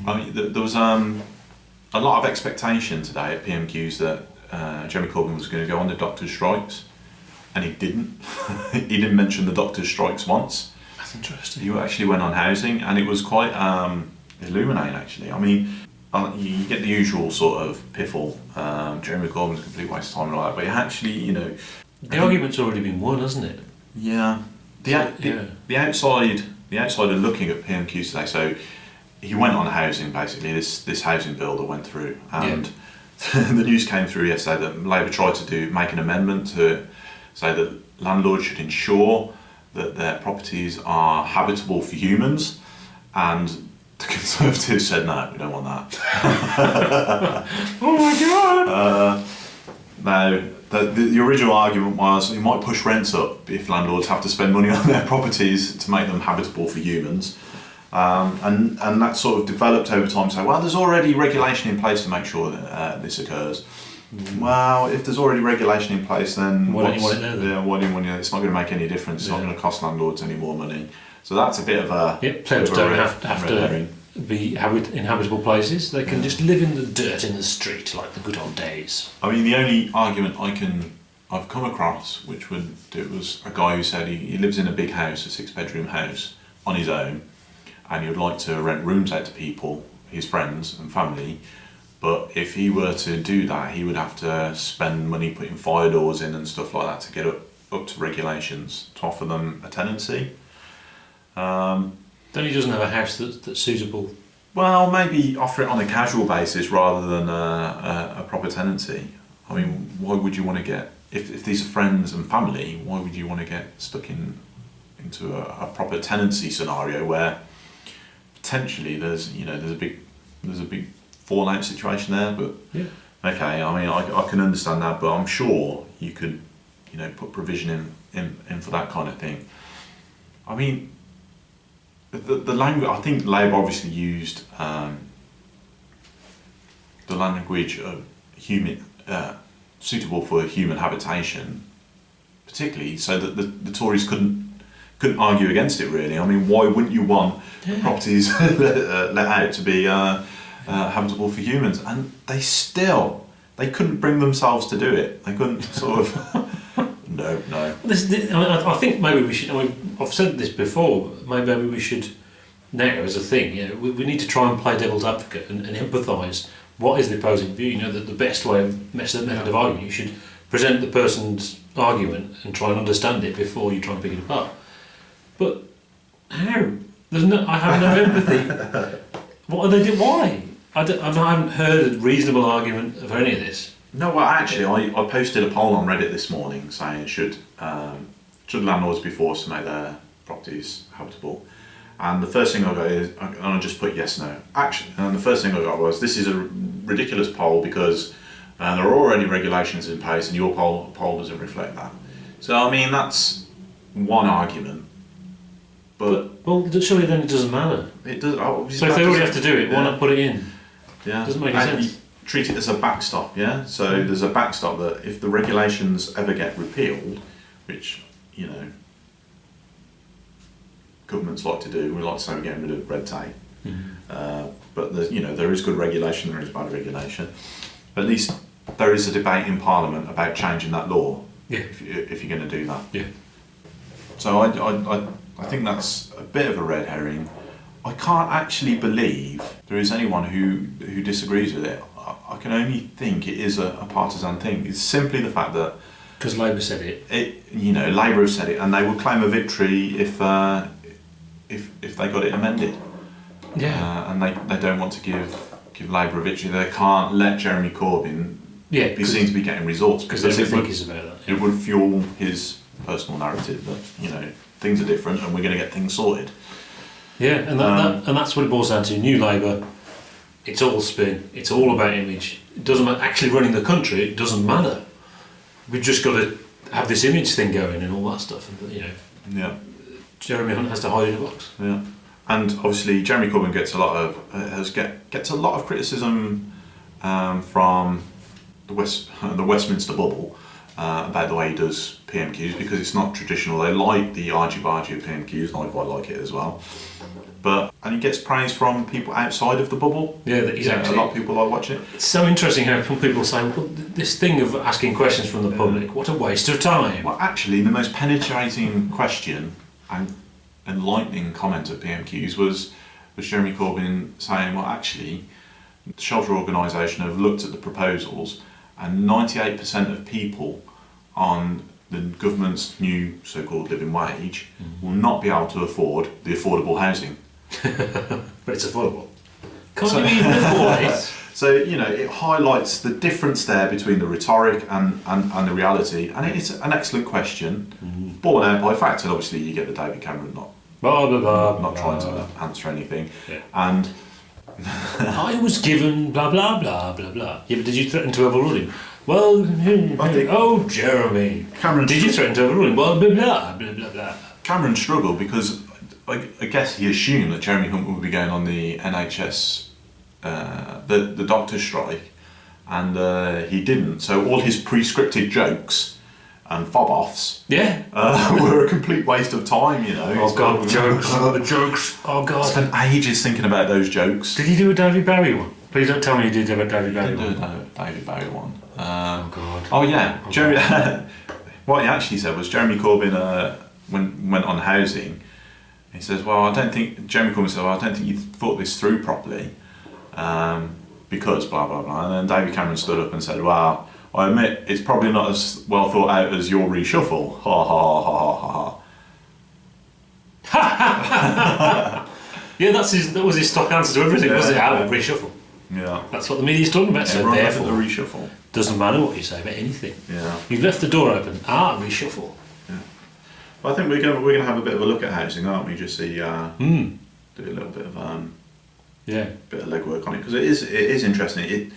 I mean, there was a lot of expectation today at PMQs that Jeremy Corbyn was going to go on the doctor's strikes, and he didn't. He didn't mention the doctor's strikes once. That's interesting. He actually went on housing, and it was quite illuminating, actually. I mean, you get the usual sort of piffle, Jeremy Corbyn's a complete waste of time and all that, but actually, you know... The argument's already been won, hasn't it? Yeah. The outsider looking at PMQs today, so he went on housing, basically, this housing bill that went through, and the news came through yesterday that Labour tried to make an amendment to say that landlords should ensure that their properties are habitable for humans, and the Conservatives said no, we don't want that. Oh my god! Now, the original argument was you might push rents up if landlords have to spend money on their properties to make them habitable for humans. And that sort of developed over time, so well, there's already regulation in place to make sure that this occurs. Well, if there's already regulation in place, then why don't you want it there then? Yeah, why do you want it? It's not going to make any difference. It's not going to cost landlords any more money. So that's a bit of a... Players don't have to be inhabitable places. They can just live in the dirt in the street like the good old days. I mean, the only argument I've come across, which would do it, was a guy who said he lives in a big house, a 6-bedroom house, on his own, and he would like to rent rooms out to people, his friends and family, but if he were to do that, he would have to spend money putting fire doors in and stuff like that to get up to regulations to offer them a tenancy. Then he doesn't have a house that's suitable. Well, maybe offer it on a casual basis rather than a proper tenancy. I mean, why would you want to get, if these are friends and family, why would you want to get stuck into a proper tenancy scenario where potentially there's a big fallout situation there? But okay, I mean, I can understand that, but I'm sure you could, put provision in for that kind of thing. I mean, the language, I think Labour obviously used the language of human, suitable for human habitation, particularly so that the Tories couldn't argue against it, really. I mean, why wouldn't you want the properties let out to be habitable for humans? And they couldn't bring themselves to do it. They couldn't sort of... No. I think maybe we should. I've said this before. Maybe we should now, as a thing, we need to try and play devil's advocate and empathise. What is the opposing view? That the best way of method of arguing, you should present the person's argument and try and understand it before you try and pick it apart. But how? I have no empathy. What are they doing? Why? I haven't heard a reasonable argument for any of this. No, well, actually, I posted a poll on Reddit this morning saying should landlords be forced to make their properties habitable? And the first thing I got is, and I just put yes, no. Actually, and the first thing I got was, this is a ridiculous poll because there are already regulations in place and your poll doesn't reflect that. So, I mean, that's one argument. But well, surely then it doesn't matter. It does. So if they already have to do it, why not put it in? Yeah, doesn't make any sense. Treat it as a backstop, yeah? So there's a backstop that if the regulations ever get repealed, which, governments like to do, we like to say we're getting rid of red tape. But there is good regulation, there is bad regulation. But at least there is a debate in Parliament about changing that law, if you're going to do that. Yeah. So I think that's a bit of a red herring. I can't actually believe there is anyone who disagrees with it. I can only think it is a partisan thing. It's simply the fact that... Because Labour said it. Labour have said it, and they will claim a victory if they got it amended. Yeah. And they don't want to give Labour a victory. They can't let Jeremy Corbyn be seen to be getting results. Because they think he's about that. It would fuel his personal narrative that, things are different and we're going to get things sorted. Yeah, and that's what it boils down to. New Labour, it's all spin, it's all about image. It doesn't matter, actually running the country, it doesn't matter. We've just got to have this image thing going and all that stuff. Yeah. Jeremy Hunt has to hide in a box. Yeah. And obviously Jeremy Corbyn gets a lot of criticism from the Westminster bubble about the way he does PMQs because it's not traditional. They like the argy-bargy of PMQs, and I quite like it as well. and he gets praise from people outside of the bubble. Yeah, that he's actually. A lot of people like watching it. It's so interesting how some people say, well, this thing of asking questions from the public, what a waste of time. Well, actually, the most penetrating question and enlightening comment at PMQs was Jeremy Corbyn saying, well, actually, the shelter organisation have looked at the proposals, and 98% of people on the government's new so-called living wage will not be able to afford the affordable housing. But it's affordable. Can't you even afford it? So, it highlights the difference there between the rhetoric and the reality, and it's an excellent question, borne out by fact, and obviously you get the David Cameron not trying to answer anything. Yeah. And I was given blah blah blah blah blah. Yeah, but did you threaten to overrule him? Well, Jeremy. Cameron, did you threaten to overrule him? Well, blah blah blah blah blah. Cameron struggled because I guess he assumed that Jeremy Hunt would be going on the NHS, the doctor's strike, and he didn't. So all his pre-scripted jokes and fob-offs were a complete waste of time, Oh God, the jokes. Oh God. I spent ages thinking about those jokes. Did you do a David Bowie one? Please don't tell me you did a David Bowie one. I did a David Bowie one. Oh God. Oh yeah, Jeremy. What he actually said was Jeremy Corbyn went on housing. He says, Jeremy Corbyn said, I don't think you thought this through properly, because blah blah blah. And then David Cameron stood up and said, well, I admit it's probably not as well thought out as your reshuffle. Ha ha ha ha ha. Yeah, that was his stock answer to everything, wasn't it? Reshuffle. Yeah. That's what the media's talking about. So therefore, the reshuffle. Doesn't matter what you say about anything. Yeah. You've left the door open. Reshuffle. Yeah. Well, I think we're gonna have a bit of a look at housing, aren't we? Just see, do a little bit of bit of legwork on it, because it is interesting.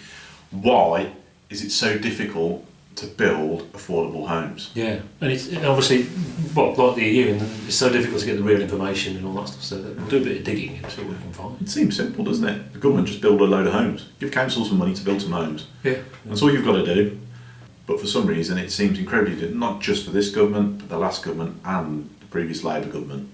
Why is it so difficult to build affordable homes? Yeah, and it's obviously, like the EU, and it's so difficult to get the real information and all that stuff, so we'll do a bit of digging and see what we can find. It seems simple, doesn't it? The government just build a load of homes. Give councils some money to build some homes. Yeah. That's all you've got to do. But for some reason it seems incredibly, not just for this government, but the last government and the previous Labour government.